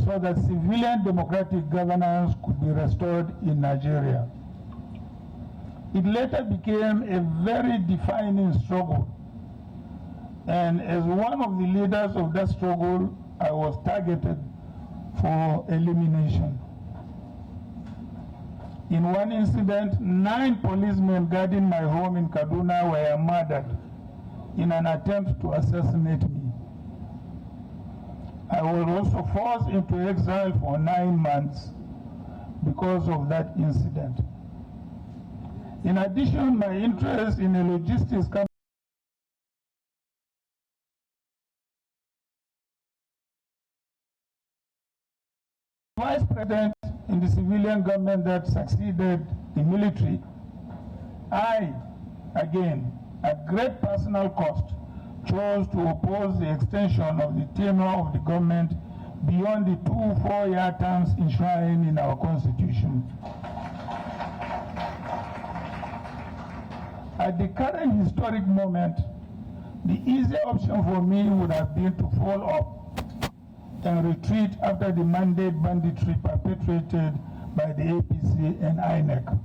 so that civilian democratic governance could be restored in Nigeria. It later became a very defining struggle, and as one of the leaders of that struggle, I was targeted for elimination. In one incident, 9 policemen guarding my home in Kaduna were murdered in an attempt to assassinate me. I was also forced into exile for 9 months because of that incident. In addition, my interest in a logistics company vice president in the civilian government that succeeded the military, I, again, at great personal cost, chose to oppose the extension of the tenure of the government beyond the 2 4-year terms enshrined in our constitution. At the current historic moment, the easy option for me would have been to fall off and retreat after the mandate banditry perpetrated by the APC and INEC.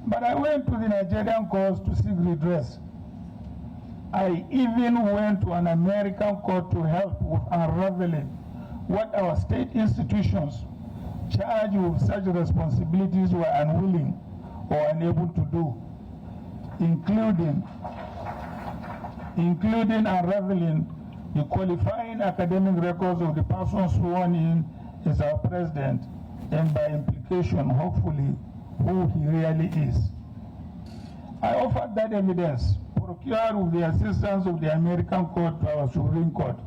But I went to the Nigerian courts to seek redress. I even went to an American court to help with unraveling what our state institutions charged with such responsibilities were unwilling or unable to do, including unraveling the qualifying academic records of the person sworn in as our president, and by implication, hopefully, who he really is. I offered that evidence, procured with the assistance of the American court, to our Supreme Court,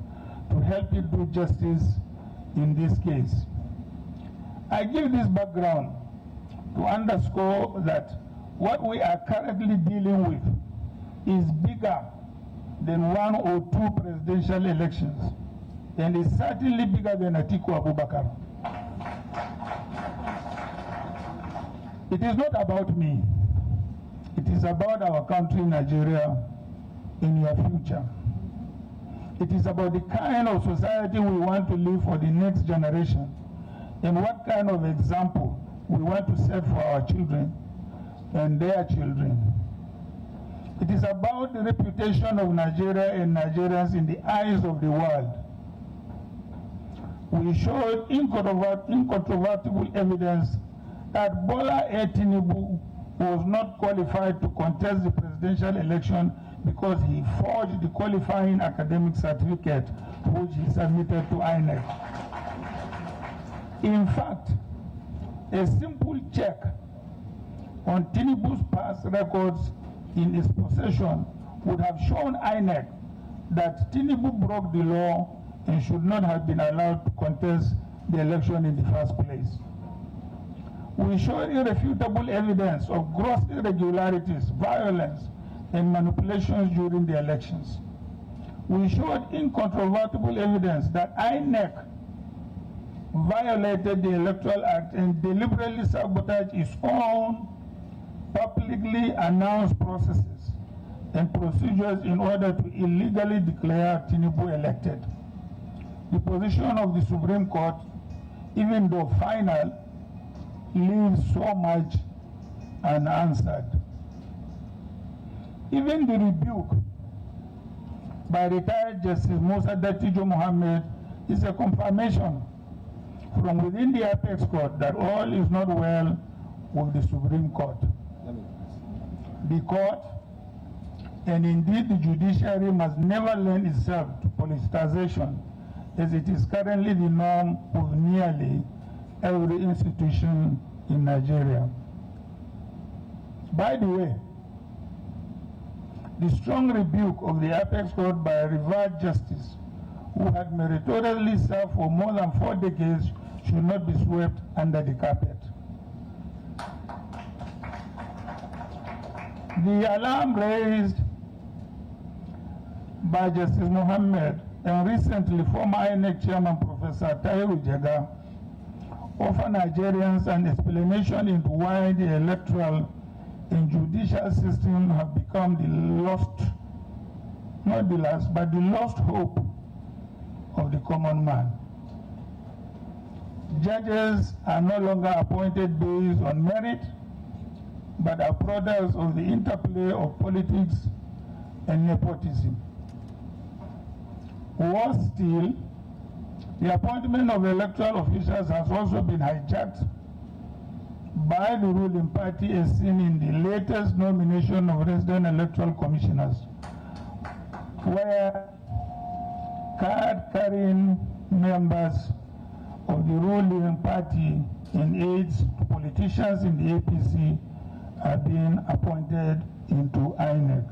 to help it do justice in this case. I give this background to underscore that what we are currently dealing with is bigger than 1 or 2 presidential elections, and is certainly bigger than Atiku Abubakar. It is not about me. It is about our country, Nigeria, in your future. It is about the kind of society we want to live for the next generation, and what kind of example we want to set for our children and their children. It is about the reputation of Nigeria and Nigerians in the eyes of the world. We showed incontrovertible evidence that Bola Tinubu was not qualified to contest the presidential election because he forged the qualifying academic certificate which he submitted to INEC. In fact, a simple check on Tinubu's past records in his possession would have shown INEC that Tinubu broke the law and should not have been allowed to contest the election in the first place. We showed irrefutable evidence of gross irregularities, violence, and manipulations during the elections. We showed incontrovertible evidence that INEC violated the Electoral Act and deliberately sabotaged its own publicly announced processes and procedures in order to illegally declare Tinubu elected. The position of the Supreme Court, even though final, leaves so much unanswered. Even the rebuke by retired Justice Musa Dattijo Mohammed is a confirmation from within the Apex Court that all is not well with the Supreme Court. The court, and indeed the judiciary, must never lend itself to politicization, as it is currently the norm of nearly every institution in Nigeria. By the way, the strong rebuke of the Apex Court by a revered justice who had meritoriously served for more than 4 decades should not be swept under the carpet. The alarm raised by Justice Mohammed and recently former INEC Chairman Professor Tahiru Jega offer Nigerians an explanation into why the electoral and judicial system have become the lost, not the last, but the lost hope of the common man. Judges are no longer appointed based on merit, but are products of the interplay of politics and nepotism. Worse still, the appointment of electoral officials has also been hijacked by the ruling party as seen in the latest nomination of resident electoral commissioners, where card-carrying members of the ruling party and aides to politicians in the APC are being appointed into INEC.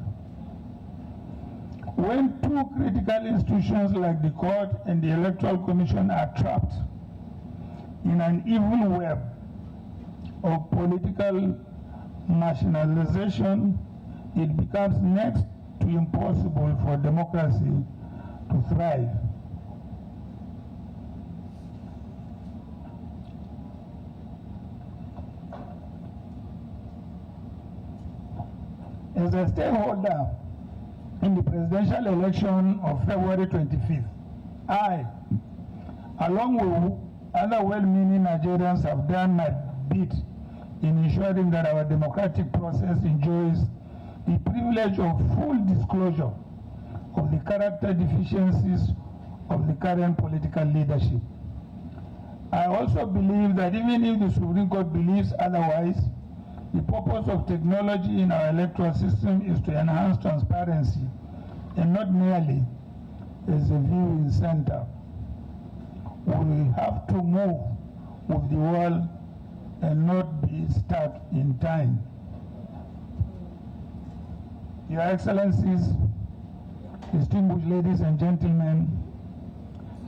When two critical institutions like the court and the Electoral Commission are trapped in an evil web of political marginalization, it becomes next to impossible for democracy to thrive. As a stakeholder in the presidential election of February 25th, I, along with other well-meaning Nigerians, have done my bit in ensuring that our democratic process enjoys the privilege of full disclosure of the character deficiencies of the current political leadership. I also believe that even if the Supreme Court believes otherwise, the purpose of technology in our electoral system is to enhance transparency and not merely as a viewing center. We have to move with the world and not be stuck in time. Your Excellencies, distinguished ladies and gentlemen,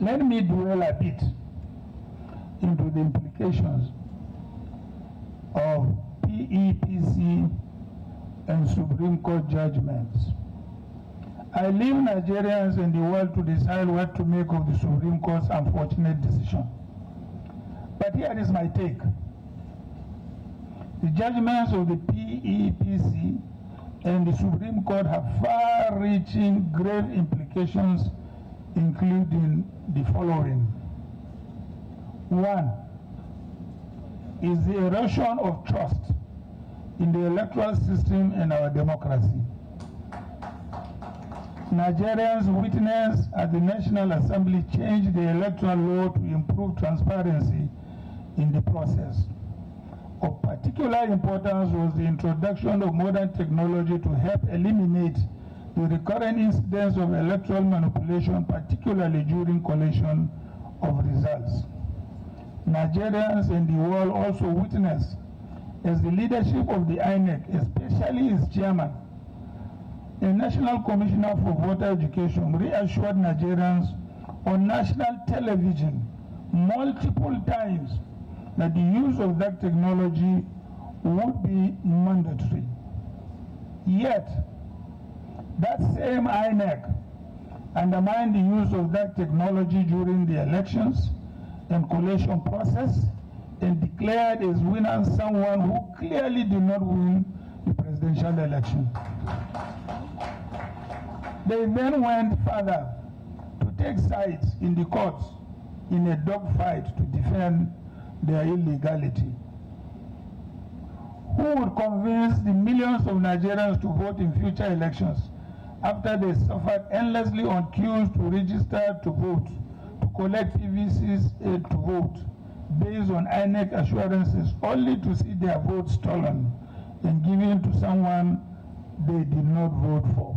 let me dwell a bit into the implications of PEPC and Supreme Court judgments. I leave Nigerians and the world to decide what to make of the Supreme Court's unfortunate decision. But here is my take. The judgments of the PEPC and the Supreme Court have far-reaching grave implications, including the following. One is the erosion of trust in the electoral system and our democracy. Nigerians witnessed at the National Assembly change the electoral law to improve transparency in the process. Of particular importance was the introduction of modern technology to help eliminate the recurrent incidents of electoral manipulation, particularly during collation of results. Nigerians and the world also witnessed as the leadership of the INEC, especially its chairman, the National Commissioner for Voter Education, reassured Nigerians on national television multiple times that the use of that technology would be mandatory. Yet, that same INEC undermined the use of that technology during the elections and collation process and declared as winner someone who clearly did not win the presidential election. They then went further to take sides in the courts in a dogfight to defend their illegality. Who would convince the millions of Nigerians to vote in future elections after they suffered endlessly on queues to register to vote, to collect PVCs to vote, based on INEC assurances, only to see their votes stolen and given to someone they did not vote for?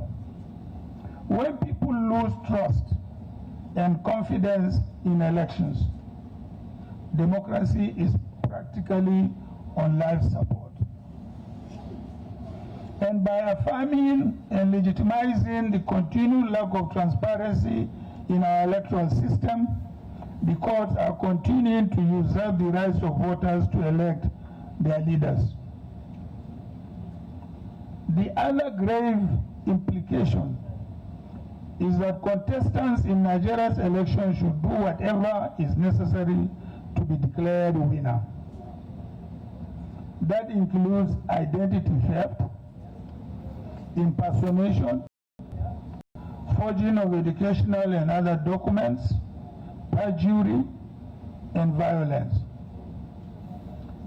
When people lose trust and confidence in elections, democracy is practically on life support. And by affirming and legitimizing the continued lack of transparency in our electoral system, the courts are continuing to usurp the rights of voters to elect their leaders. The other grave implication is that contestants in Nigeria's election should do whatever is necessary to be declared a winner. That includes identity theft, impersonation, forging of educational and other documents, perjury, and violence.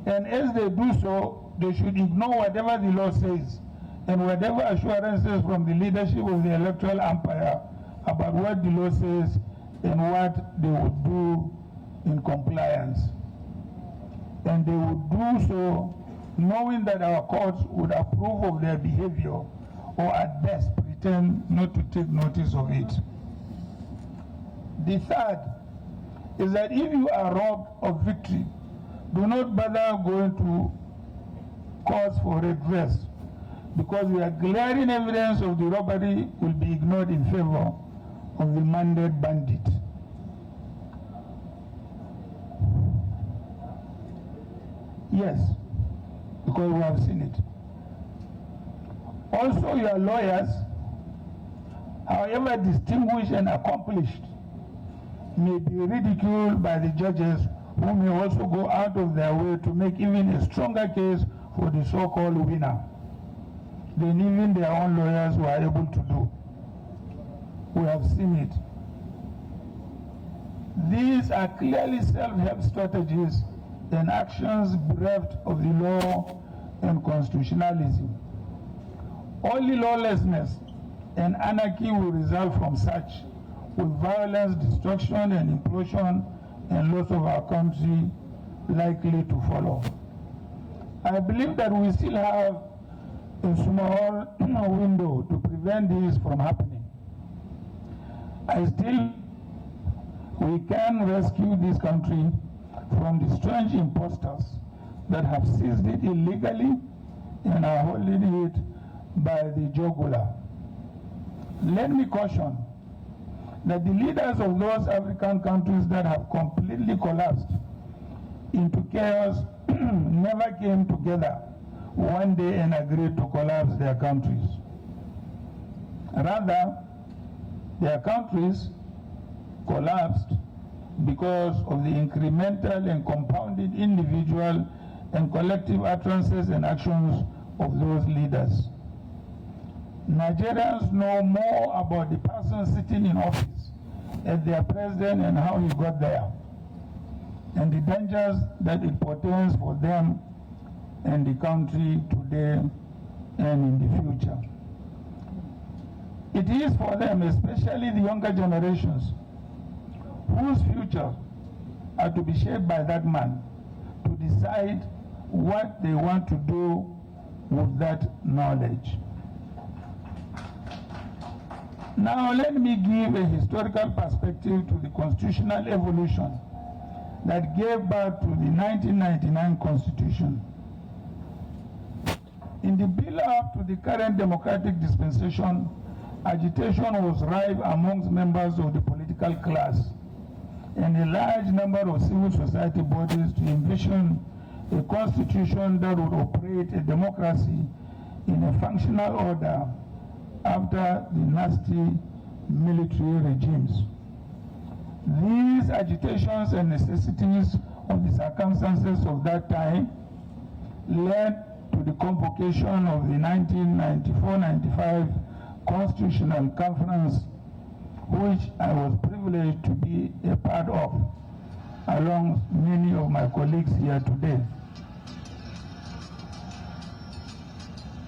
And as they do so, they should ignore whatever the law says and whatever assurances from the leadership of the electoral umpire about what the law says and what they would do in compliance. And they would do so knowing that our courts would approve of their behavior or at best pretend not to take notice of it. The third is that if you are robbed of victory, do not bother going to cause for redress, because the glaring evidence of the robbery will be ignored in favor of the mandate bandit. Yes, because we have seen it. Also, your lawyers, however distinguished and accomplished, may be ridiculed by the judges, who may also go out of their way to make even a stronger case for the so-called winner than even their own lawyers were able to do. We have seen it. These are clearly self-help strategies and actions bereft of the law and constitutionalism. Only lawlessness and anarchy will result from such, with violence, destruction, and implosion and loss of our country likely to follow. I believe that we still have a small window to prevent this from happening. We can rescue this country from the strange impostors that have seized it illegally and are holding it by the jugular. Let me caution that the leaders of those African countries that have completely collapsed into chaos never came together one day and agreed to collapse their countries. Rather, their countries collapsed because of the incremental and compounded individual and collective utterances and actions of those leaders. Nigerians know more about the person sitting in office as their president and how he got there, and the dangers that it portends for them and the country today and in the future. It is for them, especially the younger generations, whose futures are to be shaped by that man, to decide what they want to do with that knowledge. Now let me give a historical perspective to the constitutional evolution that gave birth to the 1999 Constitution. In the build-up to the current democratic dispensation, agitation was rife amongst members of the political class and a large number of civil society bodies to envision a constitution that would operate a democracy in a functional order after the nasty military regimes. These agitations and necessities of the circumstances of that time led to the convocation of the 1994-95 Constitutional Conference, which I was privileged to be a part of, along many of my colleagues here today.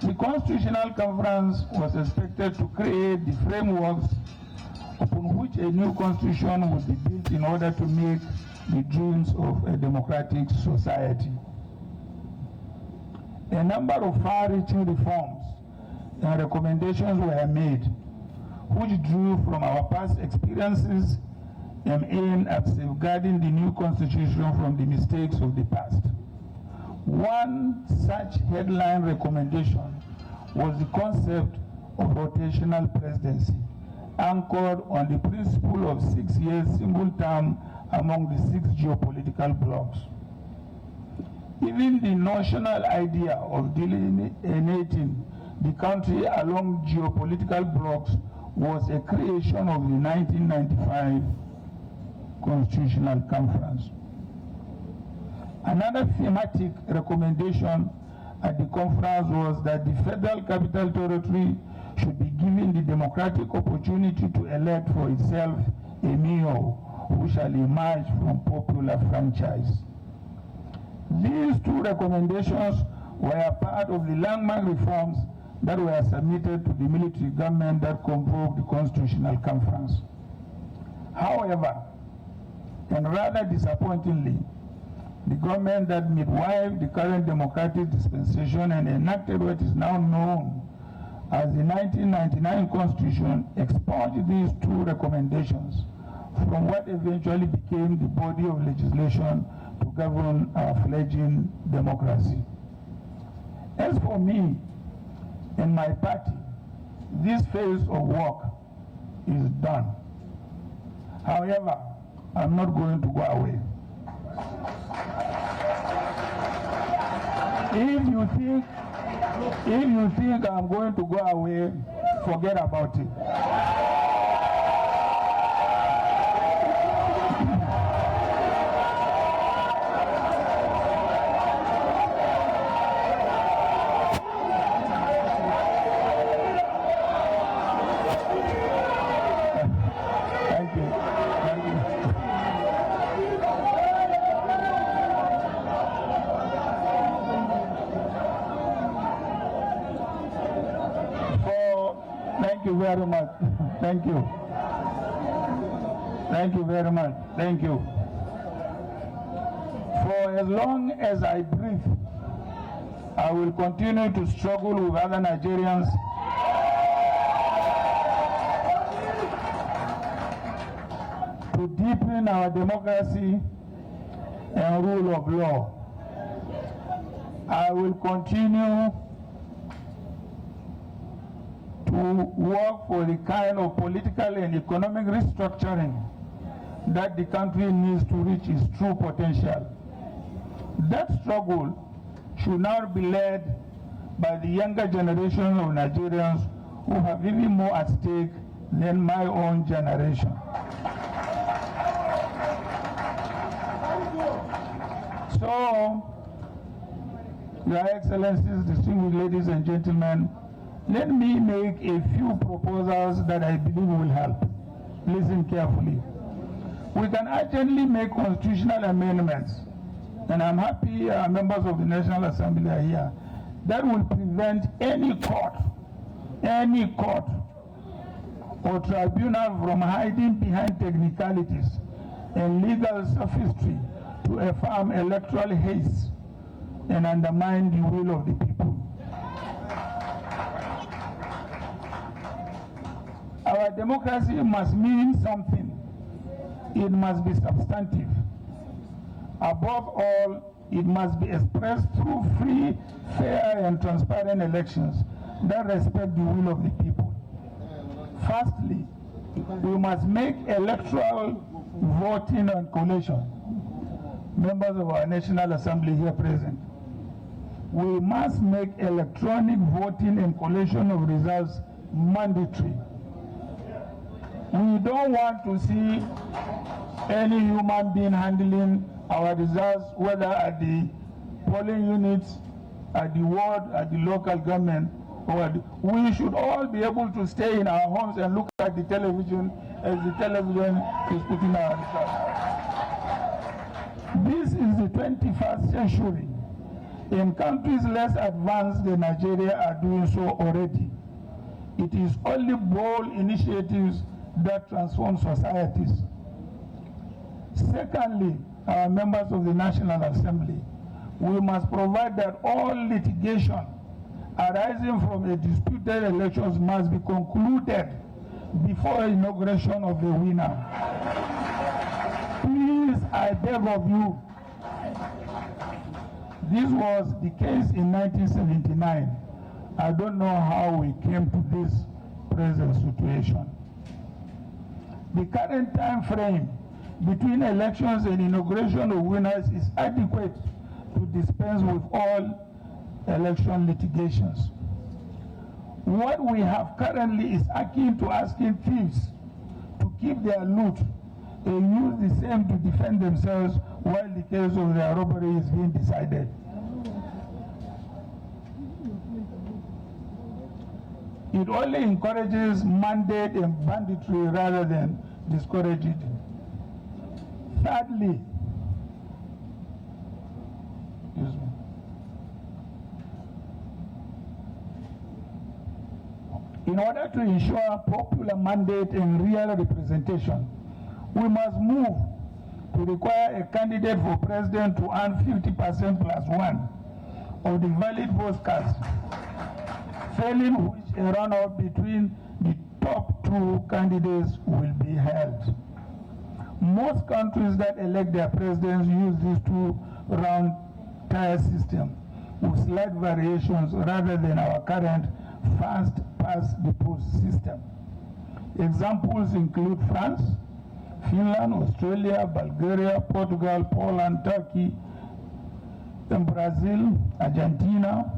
The Constitutional Conference was expected to create the frameworks upon which a new constitution would be built in order to meet the dreams of a democratic society. A number of far-reaching reforms and recommendations were made, which drew from our past experiences and aimed at safeguarding the new constitution from the mistakes of the past. One such headline recommendation was the concept of rotational presidency, anchored on the principle of 6 years single term among the 6 geopolitical blocs. Even the notional idea of delineating the country along geopolitical blocs was a creation of the 1995 Constitutional Conference. Another thematic recommendation at the conference was that the Federal Capital Territory should be given the democratic opportunity to elect for itself a mayor who shall emerge from popular franchise. These two recommendations were part of the landmark reforms that were submitted to the military government that convoked the Constitutional Conference. However, and rather disappointingly, the government that midwifed the current democratic dispensation and enacted what is now known as the 1999 Constitution expunged these two recommendations from what eventually became the body of legislation to govern our fledgling democracy. As for me and my party, this phase of work is done. However, I'm not going to go away. If you think I'm going to go away, forget about it. Thank you very much. Thank you. Thank you very much. Thank you. For as long as I breathe, I will continue to struggle with other Nigerians to deepen our democracy and rule of law. I will continue to work for the kind of political and economic restructuring that the country needs to reach its true potential. That struggle should now be led by the younger generation of Nigerians who have even more at stake than my own generation. So, Your Excellencies, distinguished ladies and gentlemen, let me make a few proposals that I believe will help. Listen carefully. We can urgently make constitutional amendments, and I'm happy members of the National Assembly are here, that will prevent any court or tribunal from hiding behind technicalities and legal sophistry to affirm electoral haste and undermine the will of the people. Our democracy must mean something. It must be substantive. Above all, it must be expressed through free, fair, and transparent elections that respect the will of the people. Firstly, we must make electoral voting and collation. Members of our National Assembly here present, we must make electronic voting and collation of results mandatory. We don't want to see any human being handling our results, whether at the polling units, at the ward, at the local government, we should all be able to stay in our homes and look at the television as the television is putting our results. This is the 21st century. In countries less advanced than Nigeria are doing so already. It is only bold initiatives that transform societies. Secondly, our members of the National Assembly, we must provide that all litigation arising from a disputed elections must be concluded before inauguration of the winner. Please, I beg of you, this was the case in 1979. I don't know how we came to this present situation. The current time frame between elections and inauguration of winners is adequate to dispense with all election litigations. What we have currently is akin to asking thieves to keep their loot and use the same to defend themselves while the case of their robbery is being decided. It only encourages mandate and banditry rather than discourage it. Thirdly, excuse me. In order to ensure popular mandate and real representation, we must move to require a candidate for president to earn 50% plus one of the valid votes cast, failing which a runoff between the top two candidates will be held. Most countries that elect their presidents use this two-round tier system with slight variations rather than our current fast-past-the-post system. Examples include France, Finland, Australia, Bulgaria, Portugal, Poland, Turkey, and Brazil, Argentina,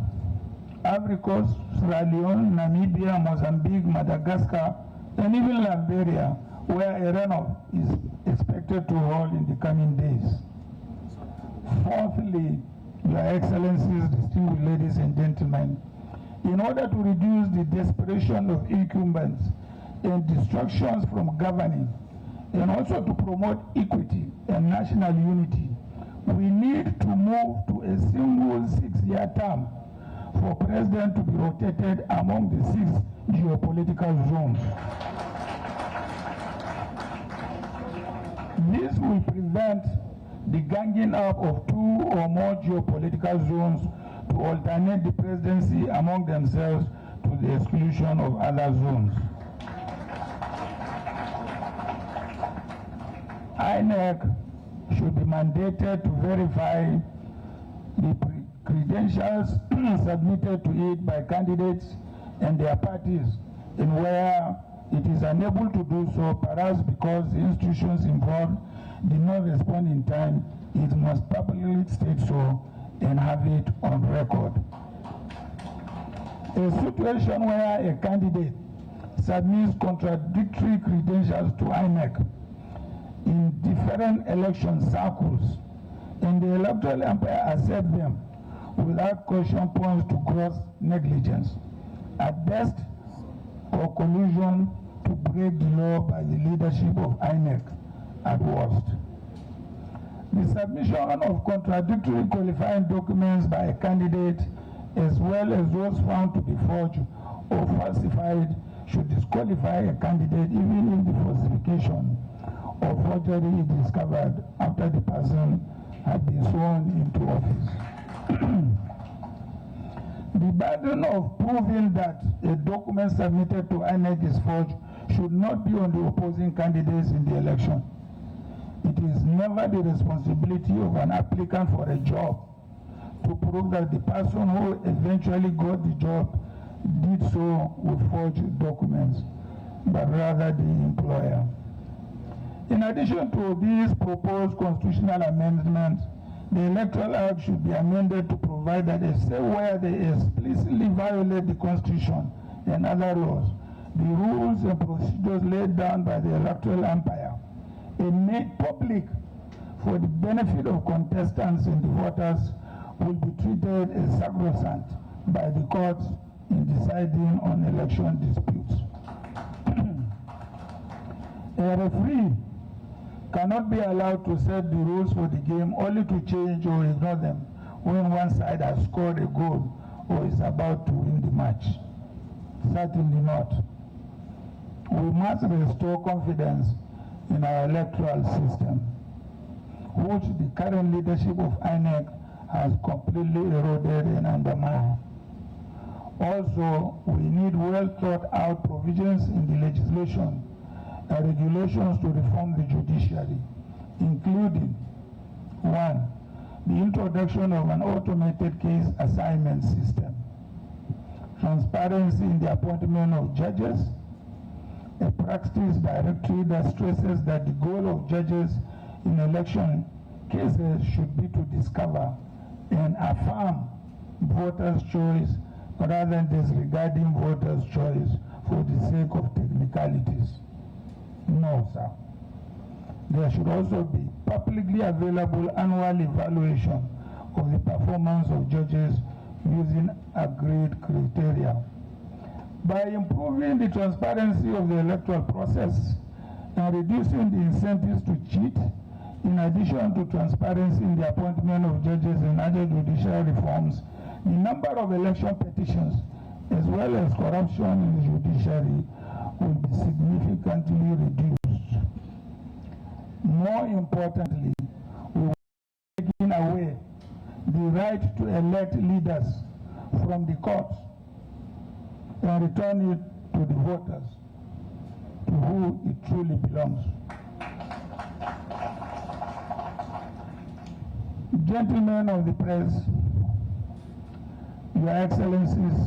Ivory Coast, Sierra Leone, Namibia, Mozambique, Madagascar, and even Liberia, where a runoff is expected to hold in the coming days. Fourthly, Your Excellencies, distinguished ladies and gentlemen, in order to reduce the desperation of incumbents and distractions from governing, and also to promote equity and national unity, we need to move to a single 6-year term for president to be rotated among the 6 geopolitical zones. This will prevent the ganging up of 2 or more geopolitical zones to alternate the presidency among themselves to the exclusion of other zones. INEC should be mandated to verify the credentials submitted to it by candidates and their parties, and where it is unable to do so, perhaps because the institutions involved did not respond in time, it must publicly state so and have it on record. A situation where a candidate submits contradictory credentials to INEC in different election circles, and the electoral umpire accepts them without caution points to gross negligence, at best, or collusion to break the law by the leadership of INEC, at worst. The submission of contradictory qualifying documents by a candidate, as well as those found to be forged or falsified, should disqualify a candidate even if the falsification or forgery is discovered after the person had been sworn into office. The burden of proving that a document submitted to INEC is forged should not be on the opposing candidates in the election. It is never the responsibility of an applicant for a job to prove that the person who eventually got the job did so with forged documents, but rather the employer. In addition to these proposed constitutional amendments, the Electoral Act should be amended to provide that except where they explicitly violate the Constitution and other laws, the rules and procedures laid down by the electoral umpire and made public for the benefit of contestants and the voters will be treated as sacrosanct by the courts in deciding on election disputes. A referee cannot be allowed to set the rules for the game only to change or ignore them when one side has scored a goal or is about to win the match. Certainly not. We must restore confidence in our electoral system, which the current leadership of INEC has completely eroded and undermined. Also, we need well thought out provisions in the legislation and regulations to reform the judiciary, including 1. The introduction of an automated case assignment system, transparency in the appointment of judges, a practice directory that stresses that the goal of judges in election cases should be to discover and affirm voters' choice rather than disregarding voters' choice for the sake of technicalities. No, sir. There should also be publicly available annual evaluation of the performance of judges using agreed criteria. By improving the transparency of the electoral process and reducing the incentives to cheat In addition to transparency in the appointment of judges and other judicial reforms, the number of election petitions as well as corruption in the judiciary will be significantly reduced. More importantly, we will be taking away the right to elect leaders from the courts and return it to the voters, to whom it truly belongs. Gentlemen of the press, Your Excellencies,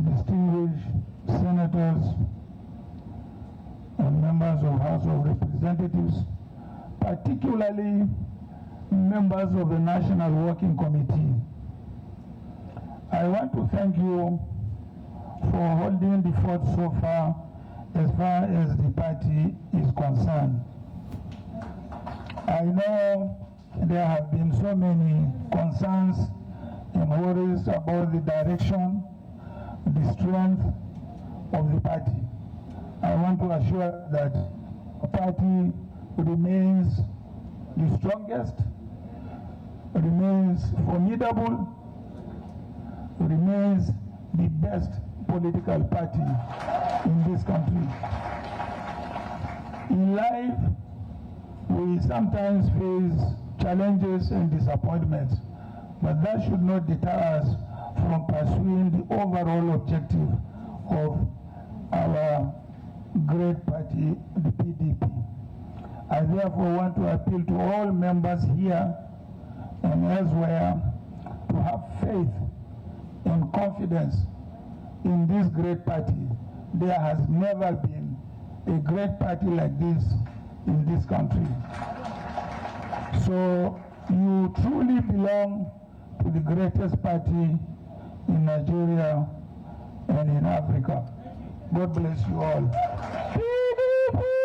distinguished senators and members of House of Representatives, particularly members of the National Working Committee, I want to thank you for holding the fort so far as the party is concerned. I know there have been so many concerns and worries about the direction, the strength of the party. I want to assure that the party remains the strongest, remains formidable, remains the best political party in this country. In life, we sometimes face challenges and disappointments, but that should not deter us from pursuing the overall objective of our great party, the PDP. I therefore want to appeal to all members here and elsewhere to have faith and confidence in this great party. There has never been a great party like this in this country. So you truly belong to the greatest party in Nigeria and in Africa. God bless you all. PDP!